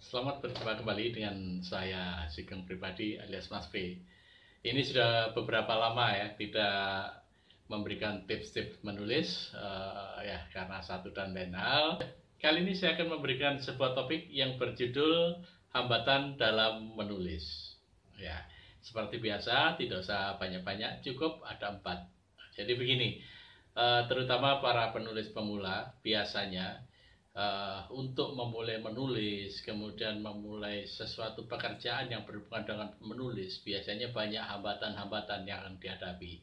Selamat berjumpa kembali dengan saya Sugeng Pribadi alias Mas P. Ini sudah beberapa lama ya tidak memberikan tips-tips menulis ya karena satu dan lain hal. Kali ini saya akan memberikan sebuah topik yang berjudul hambatan dalam menulis. Ya, seperti biasa tidak usah banyak-banyak, cukup ada 4. Jadi begini, terutama para penulis pemula biasanya untuk memulai menulis, kemudian memulai sesuatu pekerjaan yang berhubungan dengan menulis, biasanya banyak hambatan-hambatan yang akan dihadapi.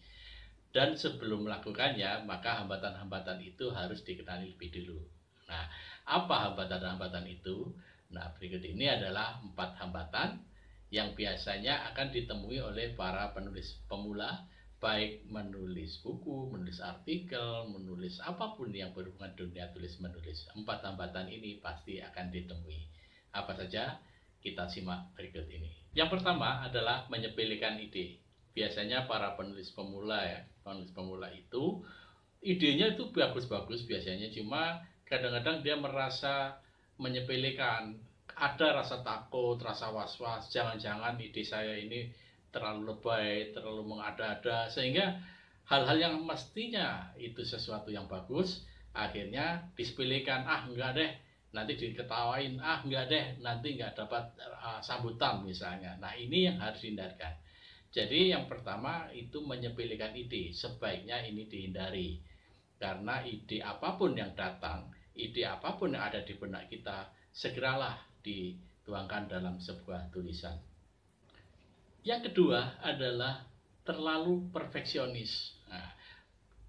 Dan sebelum melakukannya, maka hambatan-hambatan itu harus dikenali lebih dulu. Nah, apa hambatan-hambatan itu? Nah, berikut ini adalah 4 hambatan yang biasanya akan ditemui oleh para penulis pemula, baik menulis buku, menulis artikel, menulis apapun yang berhubungan dunia tulis menulis. 4 hambatan ini pasti akan ditemui. Apa saja? Kita simak berikut ini. Yang pertama adalah menyepelekan ide. Biasanya para penulis pemula ya, penulis pemula itu idenya itu bagus-bagus biasanya, cuma kadang-kadang dia merasa menyepelekan, ada rasa takut, rasa was-was, jangan-jangan ide saya ini terlalu lebay, terlalu mengada-ada, sehingga hal-hal yang mestinya itu sesuatu yang bagus akhirnya disepelekan. Enggak deh, nanti diketawain. Enggak deh, nanti nggak dapat sambutan misalnya. Nah, ini yang harus dihindarkan. Jadi yang pertama itu menyepelekan ide, sebaiknya ini dihindari. Karena ide apapun yang datang, ide apapun yang ada di benak kita, segeralah dituangkan dalam sebuah tulisan. Yang kedua adalah terlalu perfeksionis. Nah,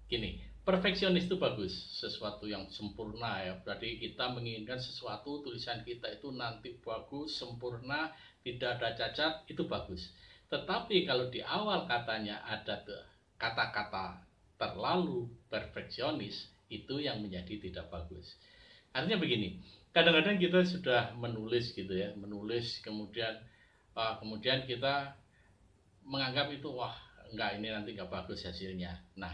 gini, perfeksionis itu bagus, sesuatu yang sempurna ya. Berarti kita menginginkan sesuatu tulisan kita itu nanti bagus, sempurna, tidak ada cacat, itu bagus. Tetapi kalau di awal katanya ada kata-kata terlalu perfeksionis, itu yang menjadi tidak bagus. Artinya begini, kadang-kadang kita sudah menulis gitu ya, menulis kemudian kita menganggap itu wah enggak, ini nanti enggak bagus hasilnya. Nah,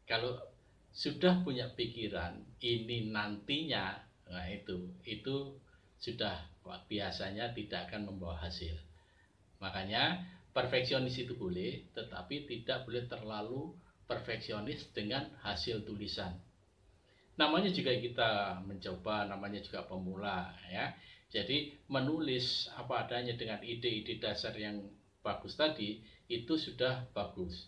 kalau sudah punya pikiran ini nantinya, nah itu sudah biasanya tidak akan membawa hasil. Makanya perfeksionis itu boleh, tetapi tidak boleh terlalu perfeksionis dengan hasil tulisan. Namanya juga kita mencoba, namanya juga pemula ya. Jadi menulis apa adanya dengan ide-ide dasar yang bagus tadi itu sudah bagus.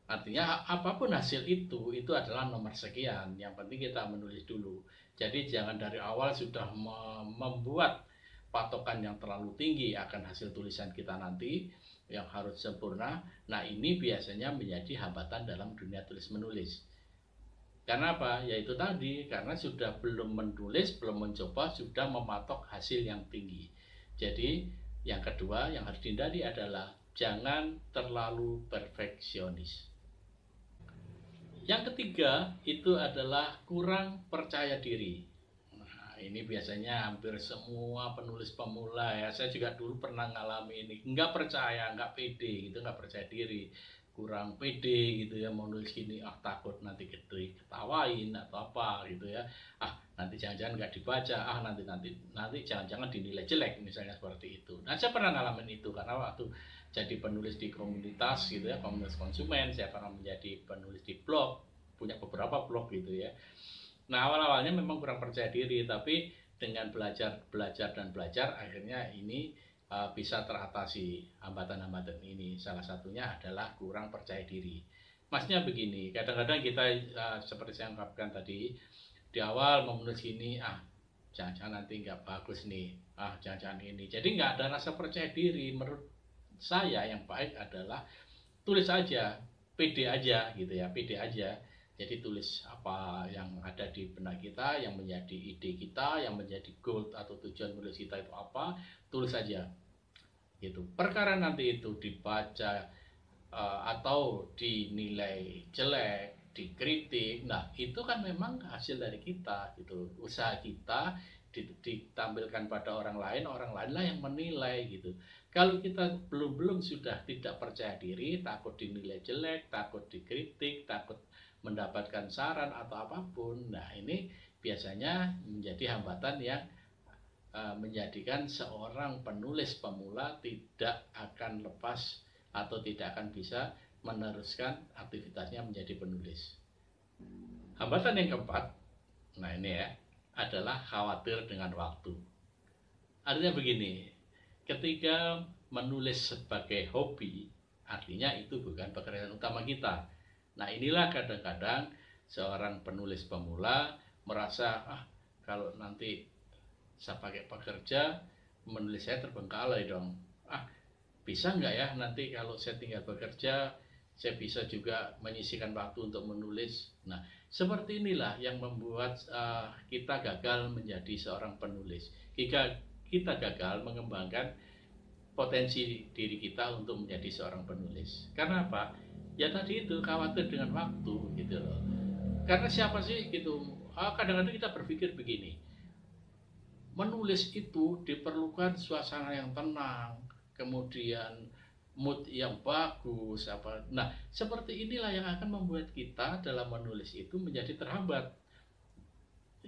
Artinya apapun hasil itu adalah nomor sekian. Yang penting kita menulis dulu. Jadi jangan dari awal sudah membuat patokan yang terlalu tinggi akan hasil tulisan kita nanti yang harus sempurna. Nah, ini biasanya menjadi hambatan dalam dunia tulis menulis. Karena apa? Yaitu tadi, karena sudah belum menulis, belum mencoba, sudah mematok hasil yang tinggi. Jadi yang kedua yang harus dihindari adalah jangan terlalu perfeksionis. Yang ketiga itu adalah kurang percaya diri. Nah, ini biasanya hampir semua penulis pemula ya. Saya juga dulu pernah ngalami ini. Nggak percaya, nggak pede gitu, nggak percaya diri, kurang pede gitu ya, mau nulis gini, takut nanti ketawain atau apa gitu ya, nanti jangan-jangan nggak dibaca, nanti jangan-jangan dinilai jelek misalnya seperti itu. Nah, saya pernah ngalamin itu karena waktu jadi penulis di komunitas gitu ya, komunitas konsumen, saya pernah menjadi penulis di blog, punya beberapa blog gitu ya. Nah, awal-awalnya memang kurang percaya diri, tapi dengan belajar dan belajar akhirnya ini bisa teratasi hambatan-hambatan ini. Salah satunya adalah kurang percaya diri. Maksudnya begini, kadang-kadang kita seperti saya ungkapkan tadi di awal mau menulis ini, jangan-jangan nanti nggak bagus nih, jangan-jangan ini. Jadi nggak ada rasa percaya diri. Menurut saya yang baik adalah tulis aja, pede aja gitu ya, pede aja. Jadi tulis apa yang ada di benak kita, yang menjadi ide kita, yang menjadi goal atau tujuan menulis kita itu apa, tulis aja gitu. Perkara nanti itu dibaca atau dinilai jelek, dikritik, nah itu kan memang hasil dari kita gitu, usaha kita ditampilkan pada orang lain lah yang menilai gitu. Kalau kita belum sudah tidak percaya diri, takut dinilai jelek, takut dikritik, takut mendapatkan saran atau apapun, nah ini biasanya menjadi hambatan yang menjadikan seorang penulis pemula tidak akan lepas atau tidak akan bisa meneruskan aktivitasnya menjadi penulis. Hambatan yang keempat, nah ini ya, adalah khawatir dengan waktu. Artinya begini, ketika menulis sebagai hobi, artinya itu bukan pekerjaan utama kita. Nah inilah kadang-kadang seorang penulis pemula merasa, kalau nanti saya pakai pekerja, menulis saya terbengkalai dong. Bisa nggak ya nanti kalau saya tinggal bekerja, saya bisa juga menyisihkan waktu untuk menulis. Nah, seperti inilah yang membuat kita gagal menjadi seorang penulis. Kita gagal mengembangkan potensi diri kita untuk menjadi seorang penulis. Karena apa? Ya tadi itu, khawatir dengan waktu gitu loh. Karena siapa sih gitu? Kadang-kadang kita berpikir begini, menulis itu diperlukan suasana yang tenang, kemudian mood yang bagus apa. Nah, seperti inilah yang akan membuat kita dalam menulis itu menjadi terhambat.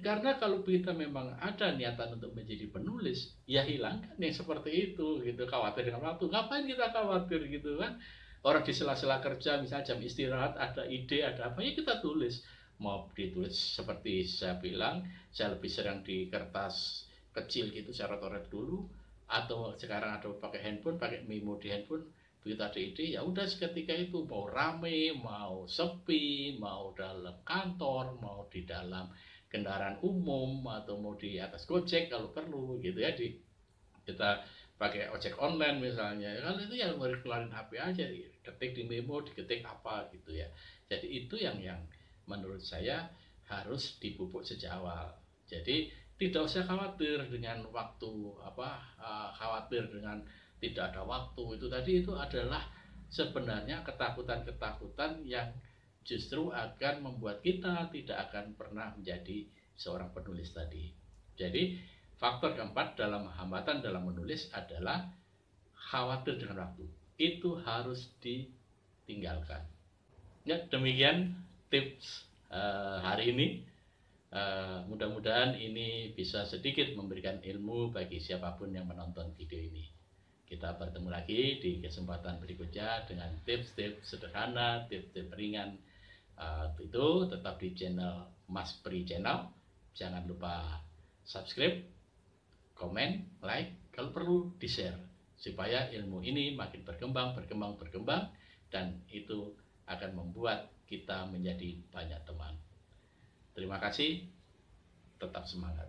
Karena kalau kita memang ada niatan untuk menjadi penulis, ya hilangkan yang seperti itu gitu, khawatir dengan waktu. Ngapain kita khawatir gitu kan? Orang di sela-sela kerja, misalnya jam istirahat, ada ide, ada apa, ya kita tulis. Mau ditulis seperti saya bilang, saya lebih sering di kertas kecil gitu, saya coret dulu, atau sekarang ada pakai handphone, pakai memo di handphone. Begitu ada ide, ya udah seketika itu, mau rame, mau sepi, mau dalam kantor, mau di dalam kendaraan umum, atau mau di atas Gojek kalau perlu gitu ya, kita pakai ojek online misalnya. Kalau itu yang baru keluarin HP aja, ketik di memo, diketik apa gitu ya. Jadi itu yang menurut saya harus dipupuk sejak awal. Jadi tidak usah khawatir dengan waktu, khawatir dengan tidak ada waktu. Itu tadi itu adalah sebenarnya ketakutan-ketakutan yang justru akan membuat kita tidak akan pernah menjadi seorang penulis tadi. Jadi faktor keempat dalam hambatan dalam menulis adalah khawatir dengan waktu. Itu harus ditinggalkan. Ya, demikian tips hari ini. Mudah-mudahan ini bisa sedikit memberikan ilmu bagi siapapun yang menonton video ini. Kita bertemu lagi di kesempatan berikutnya dengan tips-tips sederhana, tips-tips ringan. Itu tetap di channel Mas Pri Channel. Jangan lupa subscribe, komen, like, kalau perlu di-share supaya ilmu ini makin berkembang, dan itu akan membuat kita menjadi banyak teman. Terima kasih, tetap semangat.